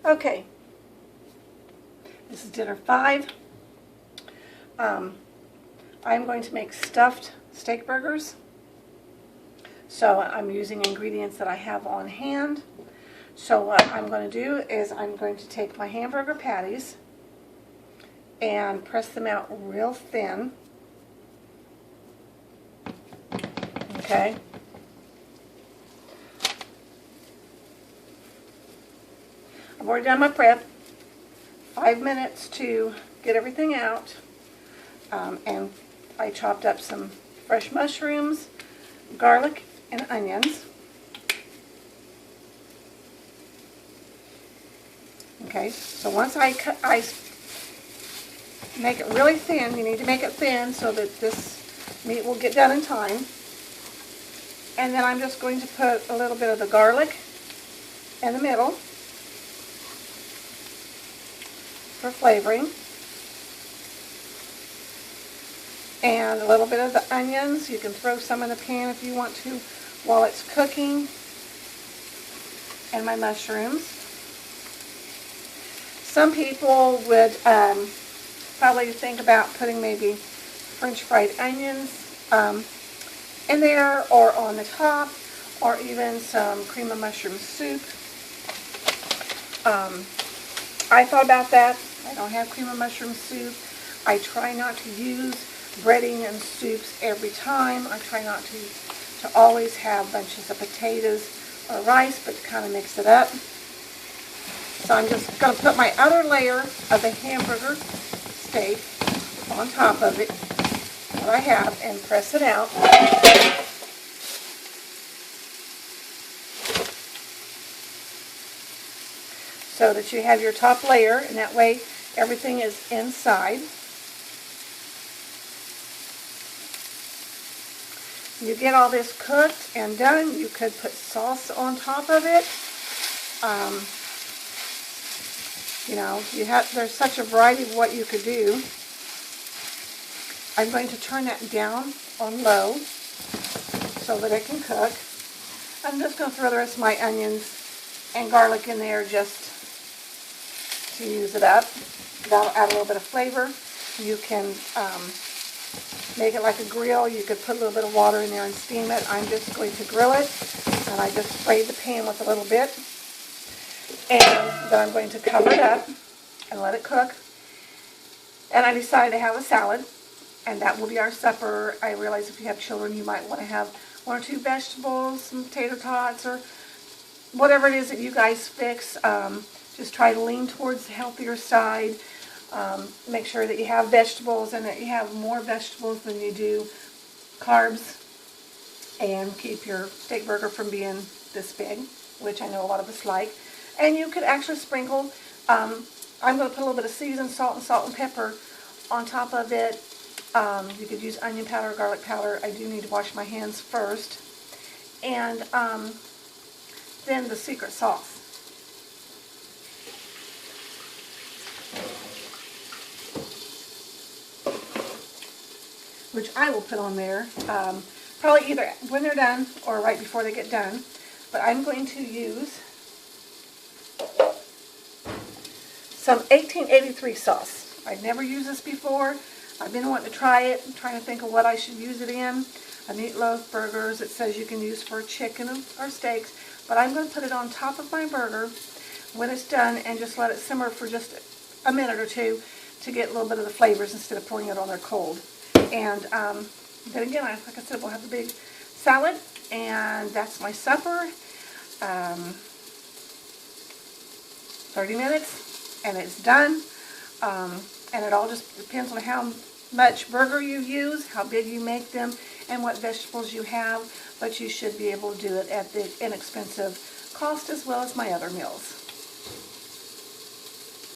Okay, this is dinner 5. I'm going to make stuffed steak burgers. So I'm using ingredients that I have on hand. So what I'm going to do is I'm going to take my hamburger patties and press them out real thin. Okay. I've already done my prep. 5 minutes to get everything out. And I chopped up some fresh mushrooms, garlic, and onions. Okay, so once I make it really thin, you need to make it thin so that this meat will get done in time. And then I'm just going to put a little bit of the garlic in the middle for flavoring. And a little bit of the onions. You can throw some in the pan if you want to while it's cooking. And my mushrooms. Some people would probably think about putting maybe French fried onions in there or on the top, or even some cream of mushroom soup. I thought about that. I don't have cream of mushroom soup. I try not to use breading and soups every time. I try not to always have bunches of potatoes or rice, but to kind of mix it up. So I'm just going to put my other layer of the hamburger steak on top of it, that I have, and press it out. So that you have your top layer, and that way everything is inside. You get all this cooked and done, you could put sauce on top of it. You know, there's such a variety of what you could do. I'm going to turn that down on low so that it can cook. I'm just going to throw the rest of my onions and garlic in there just to use it up. That'll add a little bit of flavor. You can make it like a grill. You could put a little bit of water in there and steam it. I'm just going to grill it, and I just sprayed the pan with a little bit. And then I'm going to cover it up and let it cook. And I decided to have a salad, and that will be our supper. I realize if you have children, you might want to have 1 or 2 vegetables, some potato tots, or whatever it is that you guys fix. Just try to lean towards the healthier side. Make sure that you have vegetables and that you have more vegetables than you do carbs, and keep your steak burger from being this big, which I know a lot of us like. And you could actually sprinkle, I'm going to put a little bit of seasoned salt and pepper on top of it. You could use onion powder or garlic powder. I do need to wash my hands first. And then the secret sauce. Which I will put on there, probably either when they're done or right before they get done. But I'm going to use some 1883 sauce. I've never used this before. I've been wanting to try it. I'm trying to think of what I should use it in. A meatloaf, burgers, it says you can use for chicken or steaks. But I'm going to put it on top of my burger when it's done and just let it simmer for just a minute or two to get a little bit of the flavors instead of pouring it on there cold. And then again, like I said, we'll have the big salad, and that's my supper. 30 minutes, and it's done. And it all just depends on how much burger you use, how big you make them, and what vegetables you have. But you should be able to do it at the inexpensive cost as well as my other meals.